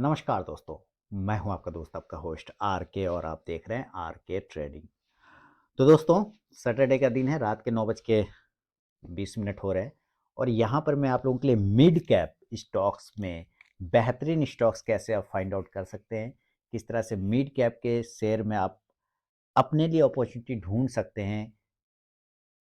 नमस्कार दोस्तों। मैं हूं आपका दोस्त, आपका होस्ट आर के, और आप देख रहे हैं आर के ट्रेडिंग। तो दोस्तों, सैटरडे का दिन है, रात के 9:20 हो रहे हैं, और यहाँ पर मैं आप लोगों के लिए मिड कैप स्टॉक्स में बेहतरीन स्टॉक्स कैसे आप फाइंड आउट कर सकते हैं, किस तरह से मिड कैप के शेयर में आप अपने लिए अपॉर्चुनिटी ढूंढ सकते हैं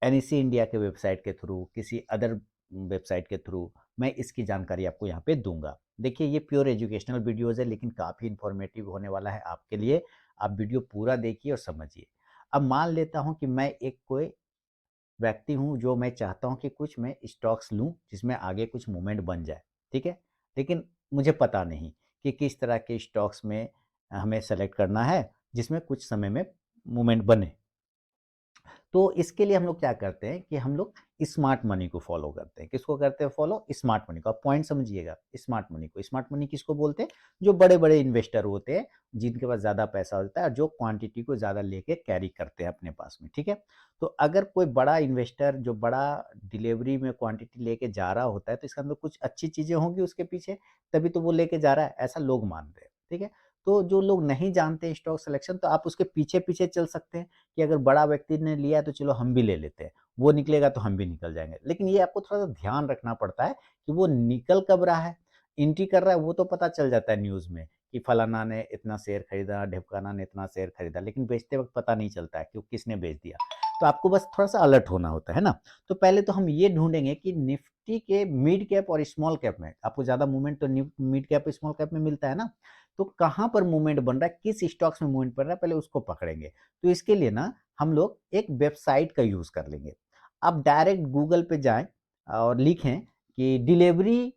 एनईसी इंडिया के वेबसाइट के थ्रू, किसी अदर वेबसाइट के थ्रू। मैं इसकी जानकारी आपको यहाँ पे दूंगा। देखिए, ये प्योर एजुकेशनल वीडियोज़ है, लेकिन काफ़ी इन्फॉर्मेटिव होने वाला है आपके लिए। आप वीडियो पूरा देखिए और समझिए। अब मान लेता हूँ कि मैं एक कोई व्यक्ति हूँ जो मैं चाहता हूँ कि कुछ मैं स्टॉक्स लूँ जिसमें आगे कुछ मूवमेंट बन जाए, ठीक है? लेकिन मुझे पता नहीं कि किस तरह के स्टॉक्स में हमें सेलेक्ट करना है जिसमें कुछ समय में मूवमेंट बने। तो इसके लिए हम लोग क्या करते हैं कि हम लोग स्मार्ट मनी को फॉलो करते हैं। किसको करते हैं फॉलो? स्मार्ट मनी को। आप पॉइंट समझिएगा, स्मार्ट मनी को। स्मार्ट मनी किसको बोलते हैं? जो बड़े-बड़े इन्वेस्टर होते हैं, जिनके पास ज़्यादा पैसा होता है और जो क्वांटिटी को ज़्यादा लेके कैरी करते हैं अपने पास में, ठीक है? तो अगर कोई बड़ा इन्वेस्टर जो बड़ा डिलीवरी में क्वांटिटी लेके जा रहा होता है, तो इसका मतलब कुछ अच्छी चीज़ें होंगी उसके पीछे, तभी तो वो लेके जा रहा है, ऐसा लोग मान रहे हैं, ठीक है? तो जो लोग नहीं जानते स्टॉक सिलेक्शन, तो आप उसके पीछे-पीछे चल सकते हैं कि अगर बड़ा व्यक्ति ने लिया है तो चलो हम भी ले लेते हैं, वो निकलेगा तो हम भी निकल जाएँगे। लेकिन ये आपको थोड़ा-सा ध्यान रखना पड़ता है कि वो निकल कब रहा है, एंट्री कर रहा है वो तो पता चल जाता है न्यूज़ में कि फलाना ने इतना शेयर खरीदा, ढिमकाना ने इतना शेयर खरीदा, लेकिन बेचते वक़्त पता नहीं चलता है कि किसने बेच दिया। तो आपको बस थोड़ा-सा अलर्ट होना होता है ना? तो पहले तो हम ये ढूँढेंगे कि निफ्टी के मिड कैप और स्मॉल कैप में आपको ज़्यादा मूवमेंट तो मिड कैप, स्मॉल कैप में मिलता है ना? तो कहाँ पर मूवमेंट बन रहा है, किस स्टॉक्स में मूवमेंट बन रहा है, पहले उसको पकड़ेंगे। तो इसके लिए ना हम लोग एक वेबसाइट का यूज़ कर लेंगे। आप डायरेक्ट गूगल पे जाएँ और लिखें कि डिलीवरी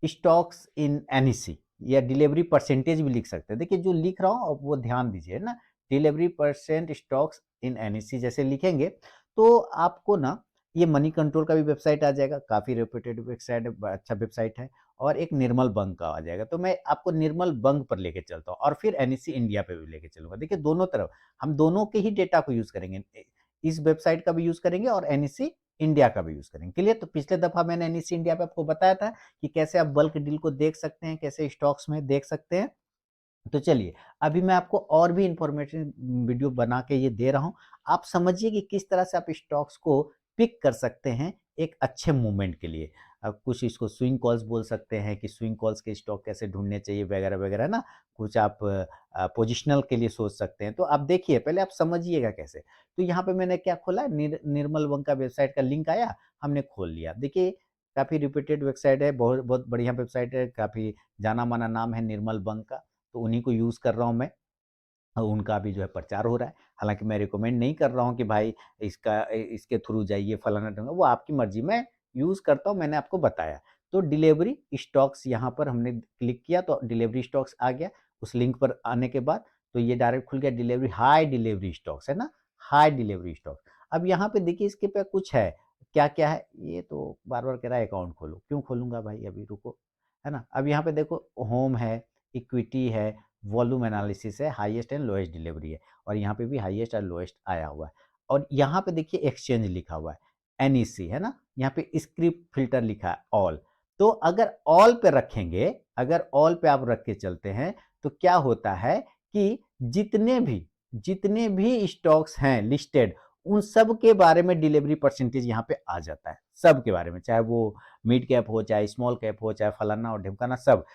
स्टॉक्स इन एनईसी, या डिलीवरी परसेंटेज भी लिख सकते हैं। देखिए, जो लिख रहा हूँ अब वो ध्यान दीजिए ना, डिलीवरी परसेंट स्टॉक्स इन एनईसी जैसे लिखेंगे तो आपको ना ये मनी कंट्रोल का भी वेबसाइट आ जाएगा, काफ़ी रेप्यूटेड वेबसाइट है, अच्छा वेबसाइट है, और एक निर्मल बंग का आ जाएगा। तो मैं आपको निर्मल बंग पर लेके चलता हूँ और फिर एनईसी इंडिया पे भी लेके चलूँगा। देखिए, दोनों तरफ हम दोनों के ही डेटा को यूज़ करेंगे। इस वेबसाइट का भी यूज़ करेंगे और एनईसी इंडिया का भी यूज़ करेंगे। क्लियर? तो पिछले दफ़ा मैंने एनईसी इंडिया पे आपको बताया था कि कैसे आप बल्क डील को देख सकते हैं, कैसे स्टॉक्स में देख सकते हैं। तो चलिए, अभी मैं आपको और भी इन्फॉर्मेटिव वीडियो बना के ये दे रहा हूँ। आप समझिए कि किस तरह से आप स्टॉक्स को पिक कर सकते हैं एक अच्छे मूवमेंट के लिए। कुछ इसको स्विंग कॉल्स बोल सकते हैं कि स्विंग कॉल्स के स्टॉक कैसे ढूँढने चाहिए वगैरह-वगैरह ना। कुछ आप पोजिशनल के लिए सोच सकते हैं। तो आप देखिए, पहले आप समझिएगा कैसे। तो यहाँ पे मैंने क्या खोला, निर्मल वन का वेबसाइट का लिंक आया, हमने खोल लिया। देखिए, काफ़ी रिप्यूटेड वेबसाइट है, बहुत बहुत बढ़िया वेबसाइट है, काफ़ी जाना-माना नाम है निर्मल बंग का। तो उन्हीं को यूज़ कर रहा हूँ मैं, और उनका भी जो है प्रचार हो रहा है। हालाँकि मैं रिकमेंड नहीं कर रहा हूँ कि भाई इसके थ्रू जाइए फलाना-ढिमका, वो आपकी मर्ज़ी। मैं यूज़ करता हूँ, मैंने आपको बताया। तो डिलीवरी स्टॉक्स यहाँ पर हमने क्लिक किया तो डिलीवरी स्टॉक्स आ गया। उस लिंक पर आने के बाद तो ये डायरेक्ट खुल गया, डिलीवरी हाई डिलीवरी स्टॉक्स है ना, हाई डिलीवरी स्टॉक्स। अब यहाँ पे देखिए इसके पे कुछ है, क्या-क्या है? ये तो बार-बार कह रहा है अकाउंट खोलो, क्यों खोलूँगा भाई, अभी रुको, है ना? अब यहाँ पे देखो, होम है, इक्विटी है, वॉल्यूम एनालिसिस है, हाईएस्ट एंड लोएस्ट डिलीवरी है, और यहाँ पे भी हाईएस्ट और लोएस्ट आया हुआ है। और यहाँ पे देखिए एक्सचेंज लिखा हुआ है, एनईसी है ना, यहाँ पे स्क्रिप्ट फिल्टर लिखा है ऑल। तो अगर ऑल पे रखेंगे, अगर ऑल पे आप रख के चलते हैं, तो क्या होता है कि जितने भी स्टॉक्स हैं लिस्टेड, उन सब के बारे में डिलीवरी परसेंटेज यहाँ पे आ जाता है, सब के बारे में, चाहे वो मिड कैप हो, चाहे स्मॉल कैप हो, चाहे फलाना और ढिमकाना, सब।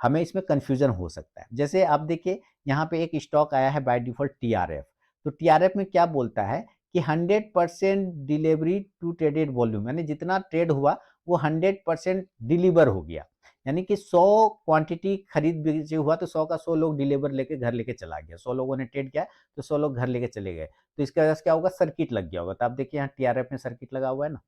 हमें इसमें कन्फ्यूजन हो सकता है। जैसे आप देखिए, यहाँ पे एक स्टॉक आया है बाय डिफ़ॉल्ट टीआरएफ। तो टीआरएफ में क्या बोलता है कि 100% डिलीवरी टू ट्रेडेड वॉल्यूम, यानी जितना ट्रेड हुआ वो 100% डिलीवर हो गया। यानी कि 100 क्वांटिटी खरीद बेच हुआ तो 100 का 100 लोग डिलीवर लेके घर लेके चला गया। 100 लोगों ने ट्रेड किया तो 100 लोग घर लेके चले गए। तो इसकी वजह से क्या होगा, सर्किट लग गया होगा। तो आप देखिए यहाँ टीआरएफ में सर्किट लगा हुआ है ना।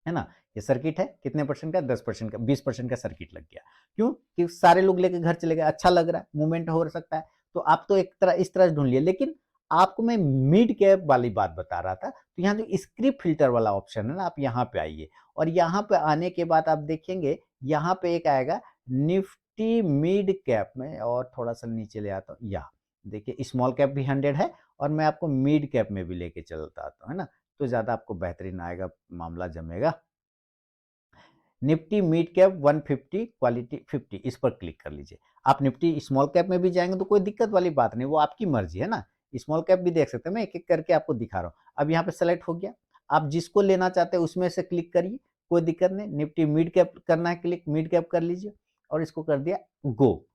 है ना? ये सर्किट है, कितने परसेंट का? 10% का, 20% का सर्किट लग गया। क्यों? कि सारे लोग लेके घर चले गए, अच्छा लग रहा है, मूवमेंट हो सकता है। तो आप तो एक तरह इस तरह से ढूँढ लिए, लेकिन आपको मैं मिड कैप वाली बात बता रहा था। तो यहाँ जो स्क्रिप्ट फिल्टर वाला ऑप्शन है ना, आप यहाँ पे आइए, और यहाँ पे आने के बाद आप देखेंगे, यहाँ पे एक आएगा निफ्टी मिड कैप में, और थोड़ा-सा नीचे ले आता हूँ, यहाँ देखिए स्मॉल कैप भी 100 है, और मैं आपको मिड कैप में भी लेके चलता आता हूँ, है ना? तो ज़्यादा आपको बेहतरीन आएगा, मामला जमेगा। निफ्टी मिड कैप 150 क्वालिटी 50 इस पर क्लिक कर लीजिए। आप निफ्टी स्मॉल कैप में भी जाएंगे तो कोई दिक्कत वाली बात नहीं, वो आपकी मर्जी है ना। स्मॉल कैप भी देख सकते हैं, मैं एक एक करके आपको दिखा रहा हूँ। अब यहाँ पे सेलेक्ट हो गया, आप जिसको लेना चाहते हैं उसमें से क्लिक करिए, कोई दिक्कत नहीं। निफ्टी मिड कैप करना है क्लिक, मिड कैप कर लीजिए और इसको कर दिया गो।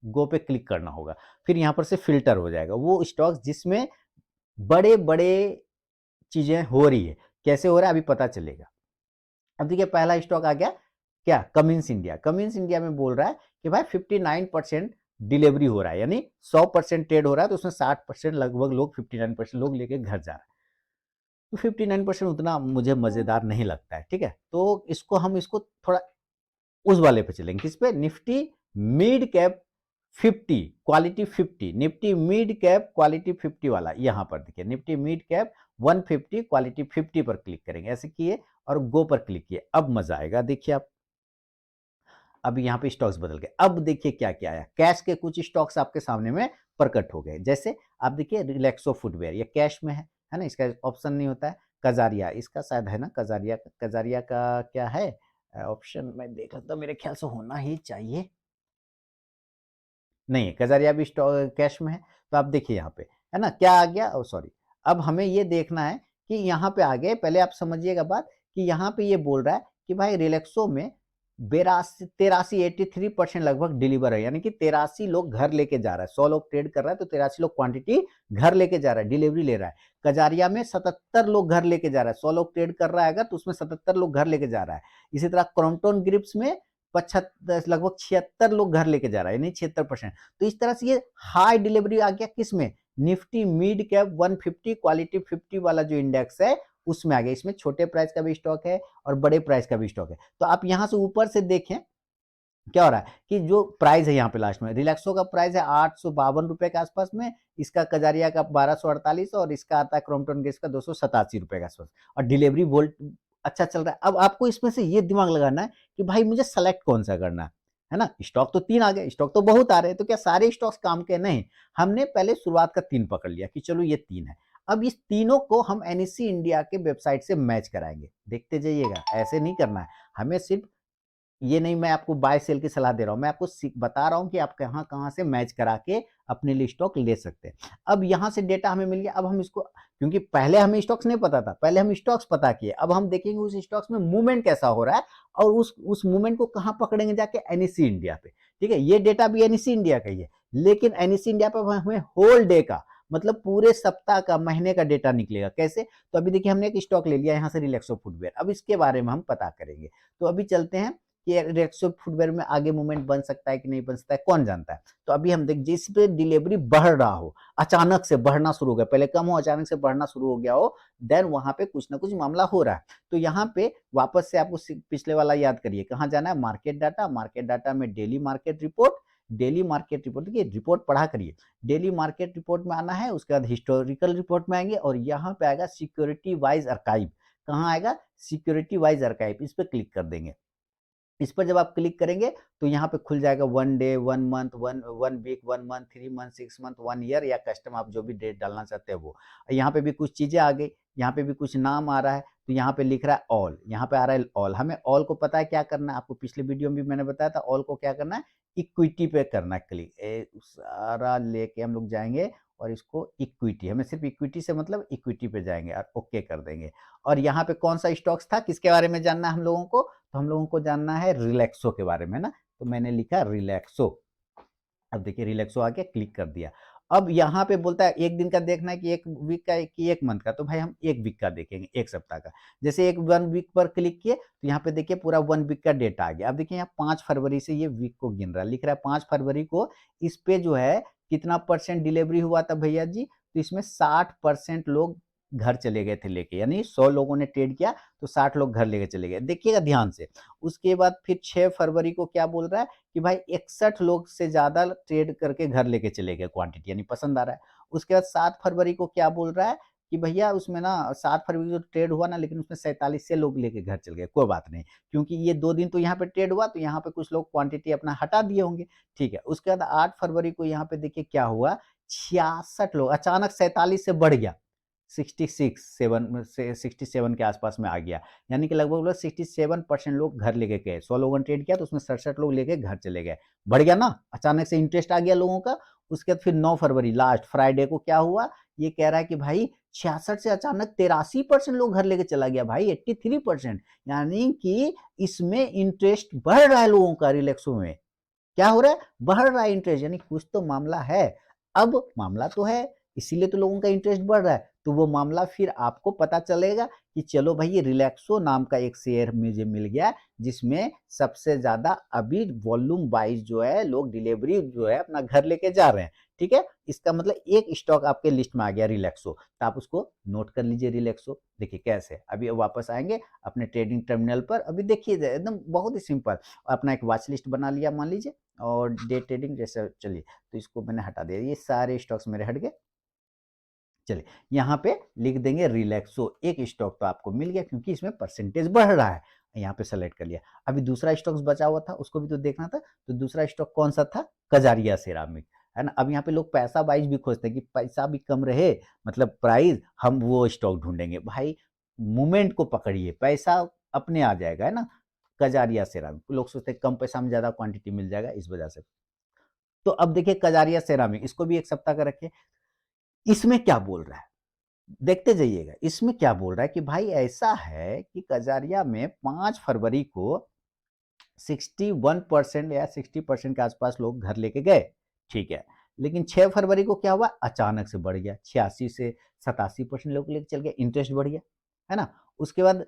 गो पे क्लिक करना होगा, फिर यहाँ पर से फिल्टर हो जाएगा वो स्टॉक्स जिसमें बड़े बड़े चीजें हो रही है। कैसे हो रहा है अभी पता चलेगा। अब देखिए पहला स्टॉक आ गया क्या, कमिंस इंडिया। कमिंस इंडिया में बोल रहा है कि भाई 59% डिलीवरी हो रहा है, यानी 100% ट्रेड हो रहा है, तो उसमें 60% लगभग लोग 59% लोग लेके घर जा रहे हैं। तो 59% उतना मुझे मजेदार नहीं लगता है, ठीक है। तो इसको हम इसको थोड़ा उस वाले पे चलेंगे, किस पे, Nifty mid cap 50 quality 50, Nifty mid cap quality 50 वाला। यहां पर देखिए निफ्टी मिड कैप 150 क्वालिटी 50 पर क्लिक करेंगे, ऐसे किए और गो पर क्लिक किए। अब मजा आएगा, देखिए आप अब यहाँ पे स्टॉक्स बदल गए। अब देखिए क्या क्या आया, कैश के कुछ स्टॉक्स आपके सामने में प्रकट हो गए। जैसे आप देखिए रिलैक्सो फुटवेयर, ये कैश में है ना, इसका ऑप्शन नहीं होता है। कजारिया, इसका शायद है ना, कजारिया, कजारिया का क्या है ऑप्शन, मैं देख रहा था, मेरे ख्याल से होना ही चाहिए। नहीं, कजारिया भी स्टॉक कैश में है। तो आप देखिए यहाँ पे है ना क्या आ गया, ओ सॉरी। अब हमें ये देखना है कि यहाँ पे आ गए, पहले आप समझिएगा बात कि यहाँ पे ये बोल रहा है कि भाई रिलैक्सो में 83% लगभग डिलीवर है, यानी कि 83 लोग घर लेके जा रहा है। 100 लोग ट्रेड कर रहा है तो 83 लोग क्वांटिटी घर लेके जा रहा है, डिलीवरी ले रहा है। कजारिया में 77 लोग घर लेके जा रहा है, 100 लोग ट्रेड कर रहा है अगर, तो उसमें 77 लोग घर लेके जा रहा है। इसी तरह क्रॉम्पटन ग्रिप्स में 75 लगभग 76 लोग घर लेके जा रहा है, यानी 76%। तो इस तरह से ये हाई डिलीवरी आ गया किसमें, निफ्टी मिड कैप 150 क्वालिटी 50 वाला जो इंडेक्स है उसमें आ गया। इसमें छोटे प्राइस का भी स्टॉक है और बड़े प्राइस का भी स्टॉक है। तो आप यहां से ऊपर से देखें क्या हो रहा है कि जो प्राइस है यहाँ पे लास्ट में, रिलैक्सो का प्राइस है 852 रुपए के आसपास में, इसका कजारिया का 1248 और इसका आता है क्रॉम्पटन गेस का 287 रुपए के आसपास। और डिलीवरी वोल्ट अच्छा चल रहा है। अब आपको इसमें से ये दिमाग लगाना है कि भाई मुझे सेलेक्ट कौन सा करना है ना। स्टॉक तो 3 आ गए, स्टॉक तो बहुत आ रहे हैं, तो क्या सारे स्टॉक्स काम के, नहीं। हमने पहले शुरुआत का 3 पकड़ लिया कि चलो ये 3 है। अब इस तीनों को हम एनएससी इंडिया के वेबसाइट से मैच कराएंगे, देखते जाइएगा, ऐसे नहीं करना है हमें। सिर्फ ये नहीं मैं आपको बाय सेल की सलाह दे रहा हूं, मैं आपको बता रहा हूं कि आप कहां कहां से मैच करा के अपने लिए स्टॉक ले सकते हैं। अब यहां से डेटा हमें मिल गया। अब हम इसको, क्योंकि पहले हमें स्टॉक्स नहीं पता था, पहले हम स्टॉक्स पता किए, अब हम देखेंगे उस स्टॉक्स में मूवमेंट कैसा हो रहा है और उस मूवमेंट को कहां पकड़ेंगे, जाके एनईसी इंडिया पे। ठीक है, ये डेटा भी एनईसी इंडिया का ही है, लेकिन एनईसी इंडिया पे हमें होल डे का, मतलब पूरे सप्ताह का, महीने का डेटा निकलेगा। कैसे, तो अभी देखिए हमने एक स्टॉक ले लिया यहाँ से, रिलैक्सो फुटवेयर। अब इसके बारे में हम पता करेंगे। तो अभी चलते हैं कि रिलैक्सो फुटवेयर में आगे मूवमेंट बन सकता है कि नहीं बन सकता है, कौन जानता है। तो अभी हम देख, जिस पे डिलीवरी बढ़ रहा हो, अचानक से बढ़ना शुरू हो गया, पहले कम हो अचानक से बढ़ना शुरू हो गया हो, देन वहां पे कुछ ना कुछ मामला हो रहा है। तो यहाँ पे वापस से आपको पिछले वाला याद करिए, कहाँ जाना है, मार्केट डाटा। मार्केट डाटा में daily market report, daily market report, देखिए रिपोर्ट पढ़ा करिए। डेली मार्केट रिपोर्ट में आना है, उसके बाद हिस्टोरिकल रिपोर्ट में आएंगे और यहाँ पे आएगा सिक्योरिटी वाइज आर्काइव। कहाँ आएगा, सिक्योरिटी वाइज आर्काइव, इस पर क्लिक कर देंगे। इस पर जब आप क्लिक करेंगे तो यहाँ पे खुल जाएगा 1 day, 1 month, 1 week, 1 month, 3 month, 6 month, 1 year, या कस्टम आप जो भी डेट डालना चाहते हैं वो। यहाँ पे भी कुछ चीजें आ गई, यहाँ पे भी कुछ नाम आ रहा है, तो यहाँ पे लिख रहा है ऑल, यहाँ पे आ रहा है ऑल। हमें ऑल को पता है क्या करना है, आपको पिछले वीडियो में भी मैंने बताया था, ऑल को क्या करना है, इक्विटी पे करना है क्लिक। सारा लेके हम लोग जाएंगे और इसको इक्विटी, हमें सिर्फ इक्विटी से मतलब इक्विटी पे जाएंगे और ओके कर देंगे। और यहाँ पे कौन सा स्टॉक्स था, किसके बारे में जानना है हम लोगों को, तो हम लोगों को जानना है रिलैक्सो के बारे में ना। तो मैंने लिखा रिलैक्सो। अब देखिए रिलैक्सो आके क्लिक कर दिया। अब यहाँ पे बोलता है एक दिन का देखना है कि एक वीक का कि एक मंथ का, तो भाई हम एक वीक का देखेंगे, एक सप्ताह का। जैसे एक 1 वीक पर क्लिक किए तो यहाँ पे देखिए पूरा 1 वीक का डेटा आ गया। अब देखिए यहाँ 5 फरवरी से ये वीक को गिन रहा है, लिख रहा है 5 फरवरी को इस पे जो है कितना परसेंट डिलीवरी हुआ था भैया जी, तो इसमें 60% लोग घर चले गए थे लेके, यानी 100 लोगों ने ट्रेड किया तो 60 लोग घर लेके चले गए, देखिएगा ध्यान से। उसके बाद फिर 6 फरवरी को क्या बोल रहा है कि भाई 61 लोग से ज्यादा ट्रेड करके घर लेके चले गए, क्वांटिटी यानी पसंद आ रहा है। उसके बाद 7 फरवरी को क्या बोल रहा है कि भैया उसमें ना 7 फरवरी जो ट्रेड हुआ ना, लेकिन उसमें 47 से लोग लेके घर चल गए, कोई बात नहीं, क्योंकि ये 2 दिन तो यहाँ पे ट्रेड हुआ, तो यहाँ पे कुछ लोग क्वांटिटी अपना हटा दिए होंगे। ठीक है, उसके बाद 8 फरवरी को यहाँ पे देखिए क्या हुआ, 66 लोग, अचानक 47 से बढ़ गया, 67 के आसपास में आ गया, यानी कि लगभग 67% लोग घर लेके गए। 100 लोगों ने ट्रेड किया तो उसमें 67 लोग लेके घर चले गए। बढ़ गया ना, अचानक से इंटरेस्ट आ गया लोगों का। उसके बाद फिर 9 फरवरी लास्ट फ्राइडे को क्या हुआ, ये कह रहा है कि भाई 66 से अचानक 83% लोग घर लेके चला गया भाई, 83%, यानी कि इसमें इंटरेस्ट बढ़ रहा है लोगों का। रिलैक्सो में क्या हो रहा है, बढ़ रहा है इंटरेस्ट, यानी कुछ तो मामला है। अब मामला तो है, इसीलिए तो लोगों का इंटरेस्ट बढ़ रहा है। तो वो मामला फिर आपको पता चलेगा कि चलो भाई ये रिलैक्सो नाम का एक शेयर मुझे मिल गया, जिसमें सबसे ज्यादा अभी वॉल्यूम वाइज जो है लोग डिलीवरी जो है अपना घर लेके जा रहे हैं। ठीक है, इसका मतलब एक स्टॉक आपके लिस्ट में आ गया रिलैक्सो, तो आप उसको नोट कर लीजिए। रिलैक्सो देखिए कैसे, अभी वापस आएंगे अपने ट्रेडिंग टर्मिनल पर। अभी देखिए एकदम बहुत ही सिंपल, अपना एक वॉच लिस्ट बना लिया मान लीजिए, और डे ट्रेडिंग जैसे, चलिए तो इसको मैंने हटा दिया, ये सारे स्टॉक्स मेरे हट गए। चलिए यहाँ पे लिख देंगे रिलैक्सो, एक स्टॉक तो आपको मिल गया क्योंकि इसमें परसेंटेज बढ़ रहा है, यहाँ पे सेलेक्ट कर लिया। अभी दूसरा स्टॉक्स बचा हुआ था, उसको भी तो देखना था, तो दूसरा स्टॉक कौन सा था, कजारिया सेरामिक, है ना। अब यहाँ पे लोग पैसा वाइज भी खोजते हैं कि पैसा भी कम रहे, मतलब प्राइस, हम वो स्टॉक ढूंढेंगे भाई। मूवमेंट को पकड़िए, पैसा अपने आ जाएगा, है ना। कजारिया सेरामिक, लोग सोचते हैं कम पैसा में ज्यादा क्वांटिटी मिल जाएगा, इस वजह से। तो अब देखिए कजारिया सेरामिक, इसको भी एक सप्ताह का रखिए। इसमें क्या बोल रहा है देखते जाइएगा, इसमें क्या बोल रहा है कि भाई ऐसा है कि कजारिया में 5 फरवरी को 61% या 60% के आसपास लोग घर लेके गए, ठीक है। लेकिन 6 फरवरी को क्या हुआ, अचानक से बढ़ गया, 86 से 87% लोग लेके चल गए, इंटरेस्ट बढ़ गया, है ना। उसके बाद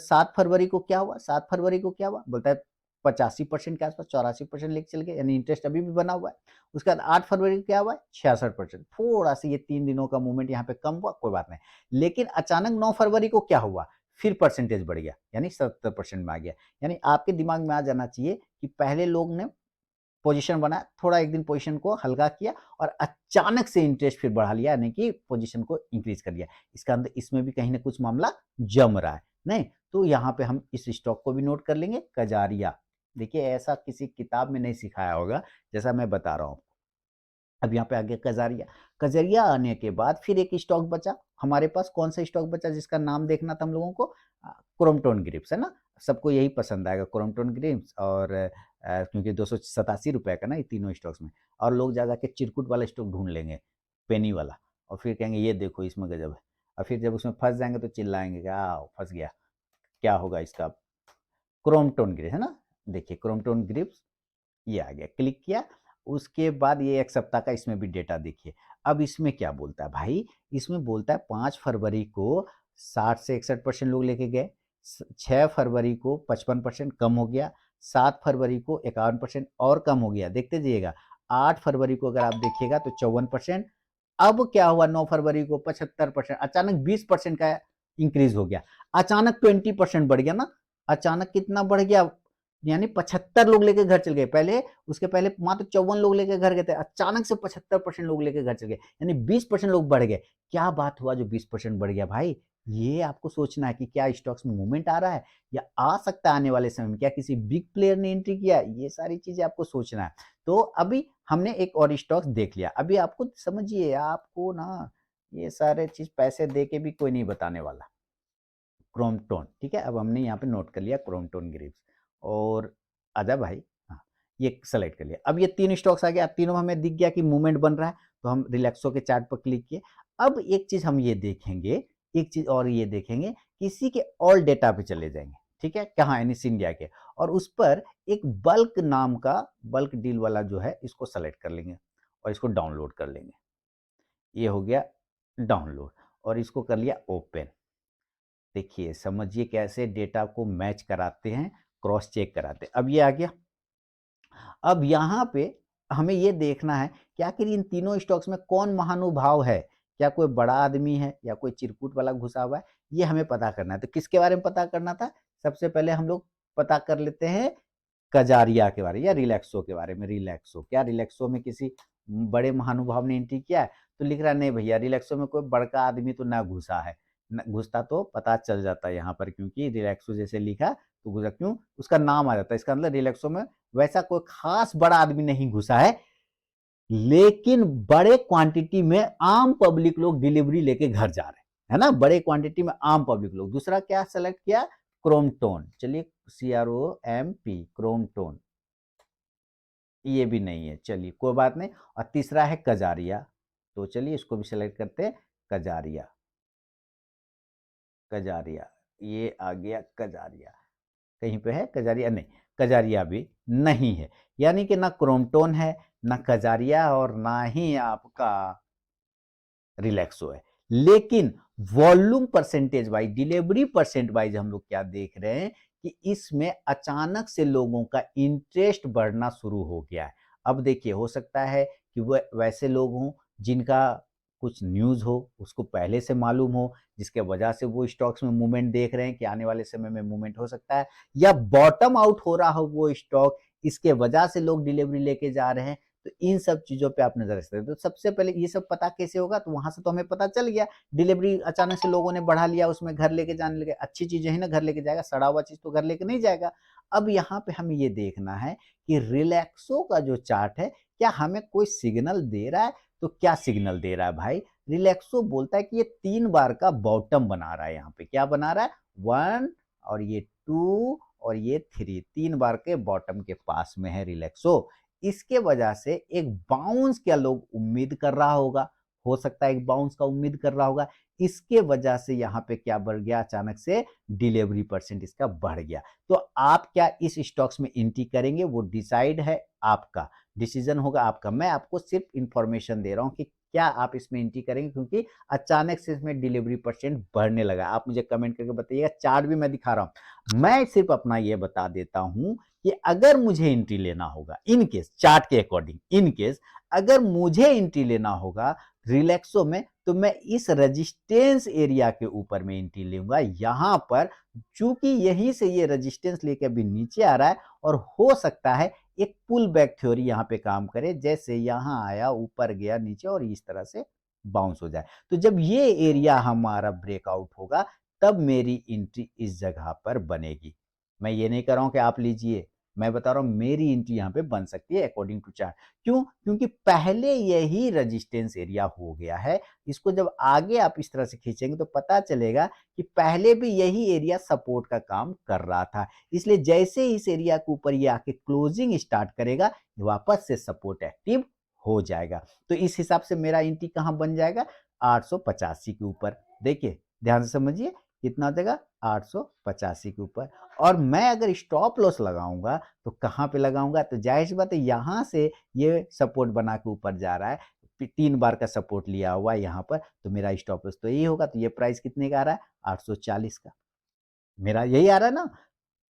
7 फरवरी को क्या हुआ, 7 फरवरी को क्या हुआ, बोलता है 85% के आसपास, 84% लेके चल गए, यानी इंटरेस्ट अभी भी बना हुआ है। उसके बाद 8 फरवरी को क्या हुआ, 66%। थोड़ा सा ये 3 दिनों का मूवमेंट यहाँ पे कम हुआ, कोई बात नहीं। लेकिन अचानक 9 फरवरी को क्या हुआ, फिर परसेंटेज बढ़ गया, यानी 70% में आ गया। यानी आपके दिमाग में आ जाना चाहिए कि पहले लोग ने पोजीशन बनाया, थोड़ा एक दिन पोजीशन को हल्का किया और अचानक से इंटरेस्ट फिर बढ़ा लिया, यानी कि पोजीशन को इंक्रीज कर लिया। इसका अंदर इसमें भी कहीं ना कुछ मामला जम रहा है, नहीं तो यहाँ पे हम इस स्टॉक को भी नोट कर लेंगे, कजारिया। देखिए ऐसा किसी किताब में नहीं सिखाया होगा जैसा मैं बता रहा हूँ। अब यहाँ पे आ गया कजारिया। कजारिया आने के बाद फिर एक स्टॉक बचा हमारे पास, कौन सा स्टॉक बचा जिसका नाम देखना था हम लोगों को, क्रोम्पटन ग्रिप्स, है ना। सबको यही पसंद आएगा क्रोम्पटन ग्रिप्स, और क्योंकि 287 रुपए का ना ये तीनों स्टॉक्स में, और लोग जा के चिरकुट वाला स्टॉक ढूंढ लेंगे, पेनी वाला, और फिर कहेंगे ये देखो इसमें गजब है, और फिर जब उसमें फंस जाएंगे तो चिल्लाएंगे क्या फंस गया, क्या होगा इसका, क्रोम्पटन ग्रिप्स, है ना। देखिए क्रोम्पटन ग्रिप्स ये आ गया, क्लिक किया। उसके बाद ये एक सप्ताह का इसमें भी डेटा देखिए। अब इसमें क्या बोलता है भाई, इसमें बोलता है 5 फरवरी को 60 से 61% लोग लेके गए, 6 फरवरी को 55% कम हो गया, 7 फरवरी को 51% और कम हो गया, देखते जाइएगा। 8 फरवरी को अगर आप देखिएगा तो 54%। अब क्या हुआ, 9 फरवरी को 75%, अचानक 20% का इंक्रीज हो गया, अचानक 20% बढ़ गया ना। अचानक कितना बढ़ गया, यानी 75 लोग लेके घर चल गए, पहले उसके पहले मात्र 54 लोग लेके घर गए थे, अचानक से 75% लोग लेके घर चल गए, यानी 20% लोग बढ़ गए। क्या बात हुआ जो 20% बढ़ गया भाई, ये आपको सोचना है कि क्या स्टॉक्स में मूवमेंट आ रहा है या आ सकता है आने वाले समय में, क्या किसी बिग प्लेयर ने एंट्री किया, ये सारी चीजें आपको सोचना है। तो अभी हमने एक और स्टॉक्स देख लिया, अभी आपको समझिए, आपको ना ये सारे चीज पैसे दे के भी कोई नहीं बताने वाला। क्रोम्पटन, ठीक है, अब हमने यहाँ पे नोट कर लिया क्रोम्पटन ग्रिप्स, और आजा भाई, हाँ ये सेलेक्ट कर लिया। अब ये 3 स्टॉक्स आ गया, तीनों में हमें दिख गया कि मूवमेंट बन रहा है, तो हम रिलैक्सो के चार्ट पर क्लिक किए। अब एक चीज हम ये देखेंगे, एक चीज और ये देखेंगे, किसी के ऑल डेटा पे चले जाएंगे, ठीक है, कहाँ एनएस इंडिया के, और उस पर एक बल्क नाम का, बल्क डील वाला जो है इसको सेलेक्ट कर लेंगे और इसको डाउनलोड कर लेंगे। ये हो गया डाउनलोड, और इसको कर लिया ओपन। देखिए समझिए कैसे डेटा को मैच कराते हैं, क्रॉस चेक कराते हैं। अब ये आ गया। अब यहाँ पे हमें ये देखना है कि आखिर इन तीनों स्टॉक्स में कौन महानुभाव है, क्या कोई बड़ा आदमी है या कोई चिरकुट वाला घुसा हुआ है, ये हमें पता करना है। तो किसके बारे में पता करना था, सबसे पहले हम लोग पता कर लेते हैं कजारिया के बारे में या रिलैक्सो के बारे में। रिलैक्सो, क्या रिलैक्सो में किसी बड़े महानुभाव ने एंट्री किया है, तो लिख रहा नहीं भैया, रिलैक्सो में कोई बड़का आदमी तो ना घुसा है, घुसता तो पता चल जाता है यहाँ पर, क्योंकि रिलैक्सो जैसे लिखा तो घुसा क्यों, उसका नाम आ जाता है, इसका मतलब रिलैक्सो में वैसा कोई खास बड़ा आदमी नहीं घुसा है, लेकिन बड़े क्वांटिटी में आम पब्लिक लोग डिलीवरी लेके घर जा रहे हैं, है ना, बड़े क्वांटिटी में आम पब्लिक लोग। दूसरा क्या सेलेक्ट किया, क्रोम्पटन, चलिए CROMP, क्रोम्पटन, ये भी नहीं है, चलिए कोई बात नहीं। और तीसरा है कजारिया, तो चलिए इसको भी सेलेक्ट करते हैं, कजारिया, कजारिया, ये आ गया कजारिया। कहीं पे है कजारिया, नहीं, कजारिया भी नहीं है। यानी कि ना क्रोम्पटन है, ना कजारिया, और ना ही आपका रिलैक्सो है। लेकिन volume percentage wise, delivery percent wise हम लोग क्या देख रहे हैं कि इसमें अचानक से लोगों का इंटरेस्ट बढ़ना शुरू हो गया है। अब देखिए, हो सकता है कि वह वैसे लोग हों जिनका कुछ न्यूज़ हो, उसको पहले से मालूम हो, जिसके वजह से वो स्टॉक्स में मूवमेंट देख रहे हैं कि आने वाले समय में मूवमेंट हो सकता है, या बॉटम आउट हो रहा हो वो स्टॉक, इसके वजह से लोग डिलीवरी लेके जा रहे हैं। तो इन सब चीज़ों पे आप नज़र रख सकते हैं। तो सबसे पहले ये सब पता कैसे होगा, तो वहाँ से तो हमें पता चल गया, डिलीवरी अचानक से लोगों ने बढ़ा लिया, उसमें घर लेके जाने लगे। अच्छी चीज़ें ही ना घर लेके जाएगा, सड़ा हुआ चीज़ तो घर लेके नहीं जाएगा। अब यहाँ पे हमें ये देखना है कि रिलैक्सो का जो चार्ट है, क्या हमें कोई सिग्नल दे रहा है? तो क्या सिग्नल दे रहा है भाई? रिलैक्सो बोलता है कि ये 3 बार का बॉटम बना रहा है यहाँ पे। क्या बना रहा है? 1 और ये 2 और ये 3, 3 बार के बॉटम के पास में है रिलैक्सो। इसके वजह से एक बाउंस क्या लोग उम्मीद कर रहा होगा, हो सकता है एक बाउंस का उम्मीद कर रहा होगा। इसके वजह से यहाँ पे क्या बढ़ गया, अचानक से डिलीवरी परसेंट इसका बढ़ गया। तो आप क्या इस स्टॉक्स में एंट्री करेंगे, वो डिसाइड है आपका, डिसीजन होगा आपका। मैं आपको सिर्फ इंफॉर्मेशन दे रहा हूँ कि क्या आप इसमें एंट्री करेंगे, क्योंकि अचानक से इसमें डिलीवरी परसेंट बढ़ने लगा। आप मुझे कमेंट करके बताइएगा, चार्ट भी मैं दिखा रहा हूँ। मैं सिर्फ अपना ये बता देता हूँ कि अगर मुझे एंट्री लेना होगा, इन केस चार्ट के अकॉर्डिंग, इन केस अगर मुझे एंट्री लेना होगा रिलैक्सो में, तो मैं इस रेजिस्टेंस एरिया के ऊपर में एंट्री लूंगा। यहां पर चूंकि यहीं से ये रेजिस्टेंस लेके अभी नीचे आ रहा है, और हो सकता है एक पुल बैक थ्योरी यहां पे काम करे, जैसे यहां आया, ऊपर गया, नीचे, और इस तरह से बाउंस हो जाए। तो जब ये एरिया हमारा ब्रेकआउट होगा, तब मेरी एंट्री इस जगह पर बनेगी। मैं ये नहीं कर रहा हूं कि आप लीजिए, मैं बता रहा हूं मेरी एंट्री यहाँ पे बन सकती है अकॉर्डिंग टू चार्ट। क्यों? क्योंकि पहले यही रेजिस्टेंस एरिया हो गया है। इसको जब आगे आप इस तरह से खींचेंगे तो पता चलेगा कि पहले भी यही एरिया सपोर्ट का काम कर रहा था। इसलिए जैसे इस एरिया के ऊपर ये आके क्लोजिंग स्टार्ट करेगा, वापस से सपोर्ट एक्टिव हो जाएगा। तो इस हिसाब से मेरा एंट्री कहाँ बन जाएगा, 885 के ऊपर। देखिए ध्यान से समझिए, कितना हो जाएगा, 885 के ऊपर। और मैं अगर स्टॉप लॉस लगाऊंगा तो कहाँ पे लगाऊंगा, तो जाहिर सी बात है यहाँ से ये सपोर्ट बना के ऊपर जा रहा है, 3 बार का सपोर्ट लिया हुआ है यहाँ पर, तो मेरा स्टॉप लॉस तो यही होगा। तो ये प्राइस कितने का आ रहा है, 840 का, मेरा यही आ रहा है ना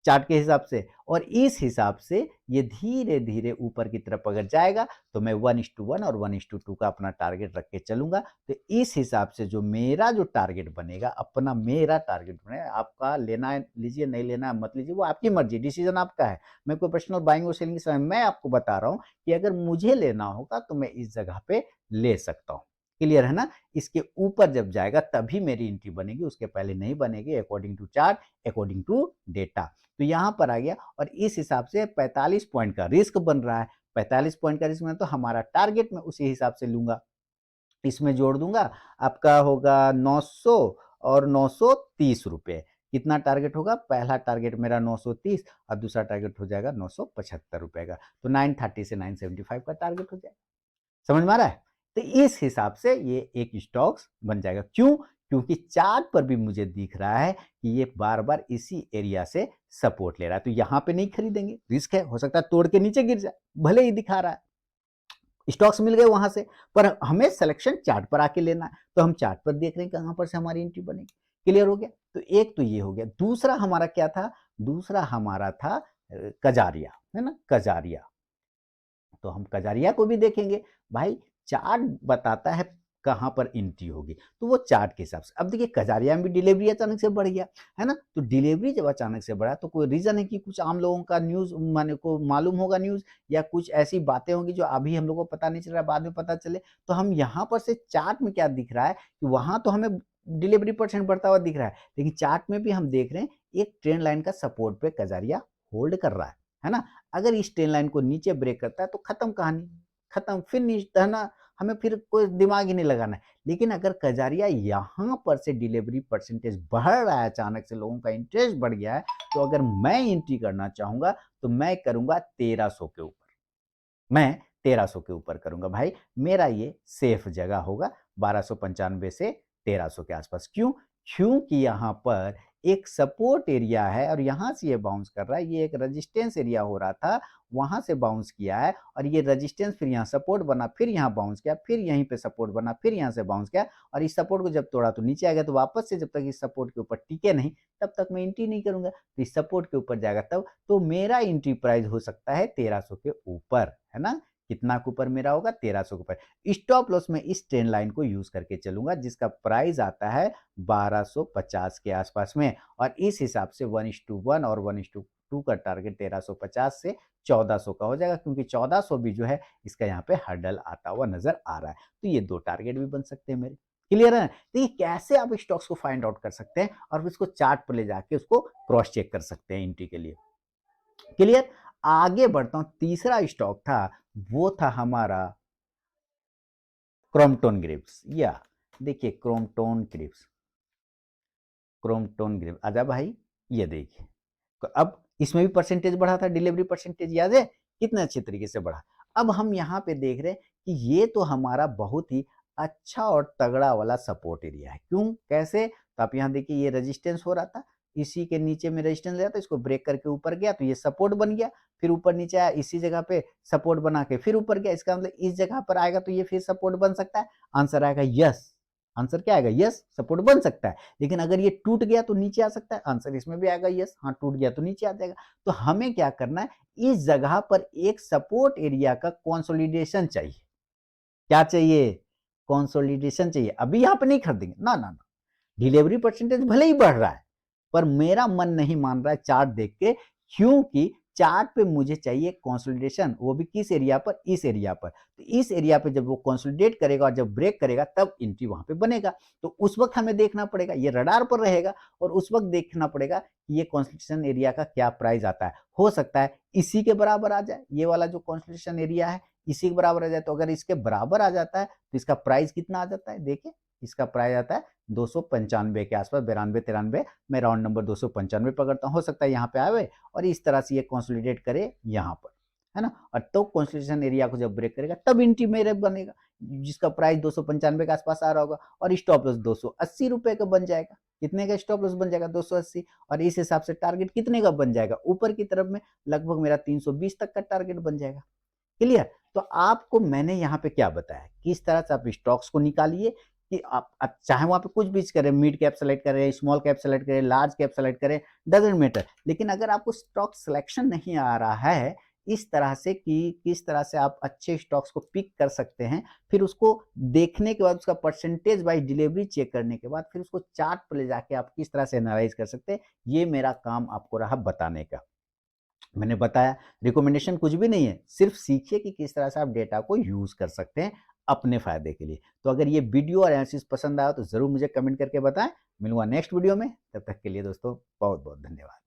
चार्ट के हिसाब से। और इस हिसाब से ये धीरे धीरे ऊपर की तरफ अगर जाएगा, तो मैं 1:1 और 1:2 का अपना टारगेट रख के चलूंगा। तो इस हिसाब से जो मेरा जो टारगेट बनेगा, अपना मेरा टारगेट बनेगा, आपका लेना है लीजिए, नहीं लेना है मत लीजिए, वो आपकी मर्जी, डिसीजन आपका है। मैं कोई पर्सनल बाइंग और सेलिंग समय, मैं आपको बता रहा हूँ कि अगर मुझे लेना होगा तो मैं इस जगह पे ले सकता हूँ। क्लियर है ना? इसके ऊपर जब जाएगा तभी मेरी एंट्री बनेगी, उसके पहले नहीं बनेगी, according to chart, according to data. तो यहां पर आ गया, और इस हिसाब से 45 पॉइंट का रिस्क बन रहा है। 45 पॉइंट का रिस्क में तो हमारा टारगेट मैं उसी हिसाब से लूंगा, इसमें जोड़ दूंगा, आपका होगा 900 और 930 रुपए। कितना टारगेट होगा, पहला टारगेट मेरा 930 और दूसरा टारगेट हो जाएगा 975 रुपए का। तो 930 से 975 का टारगेट हो जाएगा। समझ में आ रहा है? तो इस हिसाब से ये एक स्टॉक्स बन जाएगा। क्यों? क्योंकि चार्ट पर भी मुझे दिख रहा है कि ये बार-बार इसी एरिया से सपोर्ट ले रहा है। तो यहां पे नहीं खरीदेंगे, रिस्क है, हो सकता है तोड़ के नीचे गिर जाए, भले ही दिखा रहा है। स्टॉक्स मिल गए वहां से, पर हमें सिलेक्शन चार्ट पर आके लेना है। तो हम चार्ट पर देख रहे हैं कहां पर से हमारी एंट्री बनेगी। क्लियर हो गया? तो एक तो ये हो गया। दूसरा हमारा क्या था? दूसरा हमारा था कजारिया, है ना, कजारिया। तो हम कजारिया को भी देखेंगे। भाई चार्ट बताता है कहाँ पर एंट्री होगी, तो वो चार्ट के हिसाब से। अब देखिए कजारिया में भी डिलीवरी अचानक से बढ़ गया, है ना? तो डिलीवरी जब अचानक से बढ़ा तो कोई रीजन है कि कुछ आम लोगों का न्यूज माने को मालूम होगा न्यूज, या कुछ ऐसी बातें होंगी जो अभी हम लोगों को पता नहीं चल रहा, बाद में पता चले। तो हम यहाँ पर से चार्ट में क्या दिख रहा है कि वहां तो हमें डिलीवरी परसेंट बढ़ता हुआ दिख रहा है, लेकिन चार्ट में भी हम देख रहे हैं एक ट्रेंड लाइन का सपोर्ट पे कजारिया होल्ड कर रहा है ना? अगर इस ट्रेन लाइन को नीचे ब्रेक करता है तो खत्म कहानी, खत्म, फिनिश, है ना? हमें फिर कोई दिमाग ही नहीं लगाना है। लेकिन अगर कजारिया यहाँ पर से डिलीवरी परसेंटेज बढ़ रहा है, अचानक से लोगों का इंटरेस्ट बढ़ गया है, तो अगर मैं एंट्री करना चाहूंगा तो मैं करूंगा 1300 के ऊपर। मैं 1300 के ऊपर करूंगा भाई, मेरा ये सेफ जगह होगा 1295 से 1300 के आसपास। क्यों? क्योंकि यहाँ पर एक सपोर्ट एरिया है और यहां से ये बाउंस कर रहा है, ये एक रेजिस्टेंस एरिया हो रहा था, वहां से बाउंस किया है और ये रेजिस्टेंस फिर यहाँ सपोर्ट बना, फिर यहाँ बाउंस किया, फिर यहीं पे सपोर्ट बना, फिर यहाँ से बाउंस किया और इस सपोर्ट को जब तोड़ा तो नीचे आ गया। तो वापस से जब तक इस सपोर्ट के ऊपर टिके नहीं तब तक मैं एंट्री नहीं करूंगा। तो इस सपोर्ट के ऊपर जाएगा तब तो मेरा एंट्री प्राइस हो सकता है 1300 के ऊपर, है ना। कितना के ऊपर मेरा होगा? 1300 के ऊपर। स्टॉप लॉस में इस ट्रेंड लाइन को यूज करके चलूंगा जिसका प्राइस आता है 1250 के आसपास में और इस हिसाब से 1:1 और 1:2 का टारगेट 1350 से 1400 का हो जाएगा, क्योंकि 1400 भी जो है इसका यहाँ पे हर्डल आता हुआ नजर आ रहा है। तो ये दो टारगेट भी बन सकते हैं मेरे। क्लियर है? देखिए कैसे आप स्टॉक्स को फाइंड आउट कर सकते हैं और उसको चार्ट पर ले जाके उसको क्रॉस चेक कर सकते हैं एंट्री के लिए। क्लियर? आगे बढ़ता हूं। तीसरा स्टॉक था, वो था हमारा क्रोम्पटन ग्रिप्स। या देखिए क्रोम्पटन ग्रिप्स, क्रोम्पटन ग्रिप्स आजा भाई, ये देखिए। अब इसमें भी परसेंटेज बढ़ा था, डिलीवरी परसेंटेज याद है कितने अच्छे तरीके से बढ़ा। अब हम यहाँ पे देख रहे हैं कि ये तो हमारा बहुत ही अच्छा और तगड़ा वाला सपोर्ट एरिया है। क्यों? कैसे? तो आप यहाँ देखिए ये रेजिस्टेंस हो रहा था, इसी के नीचे में रेजिस्टेंस लिया था, इसको ब्रेक करके ऊपर गया तो ये सपोर्ट बन गया, फिर ऊपर नीचे आया, इसी जगह पे सपोर्ट बना के फिर ऊपर गया। इसका मतलब इस जगह पर आएगा तो ये फिर सपोर्ट बन सकता है। आंसर आएगा यस। आंसर क्या आएगा? यस, सपोर्ट बन सकता है। लेकिन अगर ये टूट गया तो नीचे आ सकता है। आंसर इसमें भी आएगा यस। हाँ, टूट गया तो नीचे आ जाएगा। तो हमें क्या करना है, इस जगह पर एक सपोर्ट एरिया का कंसोलिडेशन चाहिए। क्या चाहिए? कंसोलिडेशन चाहिए। अभी यहां पर नहीं खरीदेंगे, ना ना ना। डिलीवरी परसेंटेज भले ही बढ़ रहा है पर मेरा मन नहीं मान रहा है चार्ट देख के, क्योंकि चार्ट पे मुझे चाहिए कंसोलिडेशन, वो भी किस एरिया पर? इस एरिया पर। तो इस एरिया पे जब वो कंसोलिडेट करेगा और जब ब्रेक करेगा तब एंट्री वहां पे बनेगा। तो उस वक्त हमें देखना पड़ेगा, ये रडार पर रहेगा और उस वक्त देखना पड़ेगा कि ये कंसोलिडेशन एरिया का क्या प्राइस आता है। हो सकता है इसी के बराबर आ जाए, ये वाला जो कंसोलिडेशन एरिया है इसी के बराबर आ जाए। तो अगर इसके बराबर आ जाता है तो इसका प्राइस कितना आ जाता है? देखिए इसका प्राइस आता है 295 के आसपास, 92-93। मैं राउंड नंबर 295 पकड़ता हूँ। हो सकता है यहाँ पे आवे और इस तरह से ये कंसोलिडेट करे यहाँ पर, है ना। और तो कंसोलिडेशन एरिया को जब ब्रेक करेगा तब एंट्री मेरे बनेगा, जिसका प्राइस 295 के आसपास आ रहा होगा और स्टॉप लॉस 280 रुपए का बन जाएगा। कितने का स्टॉप लॉस बन जाएगा? 280। और इस हिसाब से टारगेट कितने का बन जाएगा? ऊपर की तरफ में लगभग मेरा 320 तक का टारगेट बन जाएगा। क्लियर? तो आपको मैंने यहाँ पे क्या बताया, किस तरह से आप स्टॉक्स को निकालिए कि आप चाहे वहां पे कुछ भी करें, मिड कैप सेलेक्ट करें, स्मॉल कैप सेलेक्ट करें, लार्ज कैप सेलेक्ट करें, डजेंट मैटर। लेकिन अगर आपको स्टॉक सिलेक्शन नहीं आ रहा है इस तरह से कि किस तरह से आप अच्छे स्टॉक्स को पिक कर सकते हैं, फिर उसको देखने के बाद उसका परसेंटेज वाइज डिलीवरी चेक करने के बाद फिर उसको चार्ट पर ले जाके आप किस तरह से एनालाइज कर सकते हैं, ये मेरा काम आपको रहा बताने का। मैंने बताया रिकमेंडेशन कुछ भी नहीं है, सिर्फ सीखिए कि किस तरह से आप डेटा को यूज कर सकते हैं अपने फायदे के लिए। तो अगर ये वीडियो और एनालिसिस पसंद आया तो जरूर मुझे कमेंट करके बताएं। मिलूंगा नेक्स्ट वीडियो में, तब तक के लिए दोस्तों बहुत बहुत धन्यवाद।